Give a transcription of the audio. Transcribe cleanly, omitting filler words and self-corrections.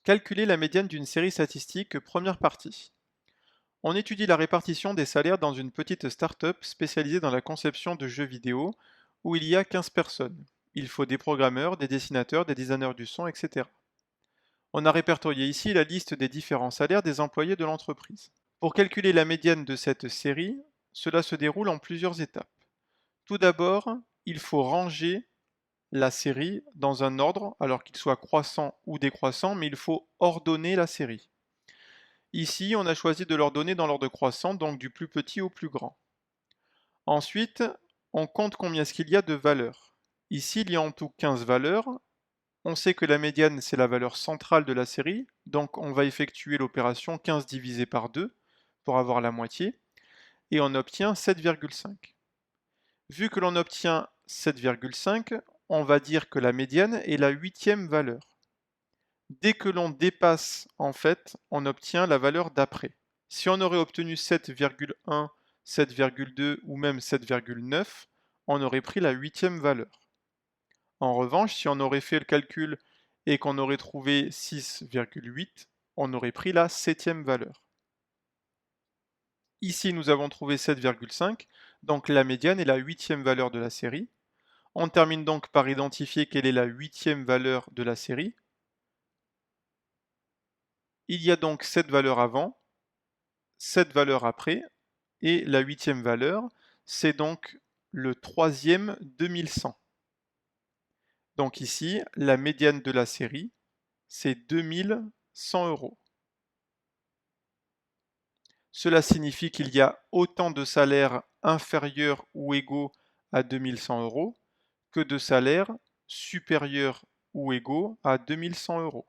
Calculer la médiane d'une série statistique, première partie. On étudie la répartition des salaires dans une petite start-up spécialisée dans la conception de jeux vidéo où il y a 15 personnes. Il faut des programmeurs, des dessinateurs, des designers du son, etc. On a répertorié ici la liste des différents salaires des employés de l'entreprise. Pour calculer la médiane de cette série, cela se déroule en plusieurs étapes. Tout d'abord, il faut ranger la série dans un ordre, alors qu'il soit croissant ou décroissant, mais il faut ordonner la série. Ici, on a choisi de l'ordonner dans l'ordre croissant, donc du plus petit au plus grand. Ensuite, on compte combien est-ce qu'il y a de valeurs. Ici, il y a en tout 15 valeurs. On sait que la médiane, c'est la valeur centrale de la série, donc on va effectuer l'opération 15 divisé par 2 pour avoir la moitié, et on obtient 7,5. Vu que l'on obtient 7,5, on va dire que la médiane est la huitième valeur. Dès que l'on dépasse, en fait, on obtient la valeur d'après. Si on aurait obtenu 7,1, 7,2 ou même 7,9, on aurait pris la huitième valeur. En revanche, si on aurait fait le calcul et qu'on aurait trouvé 6,8, on aurait pris la septième valeur. Ici, nous avons trouvé 7,5, donc la médiane est la huitième valeur de la série. On termine donc par identifier quelle est la huitième valeur de la série. Il y a donc 7 valeurs avant, 7 valeurs après, et la huitième valeur, c'est donc le troisième 2100. Donc ici, la médiane de la série, c'est 2100 euros. Cela signifie qu'il y a autant de salaires inférieurs ou égaux à 2100 euros que de salaires supérieurs ou égaux à 2100 euros.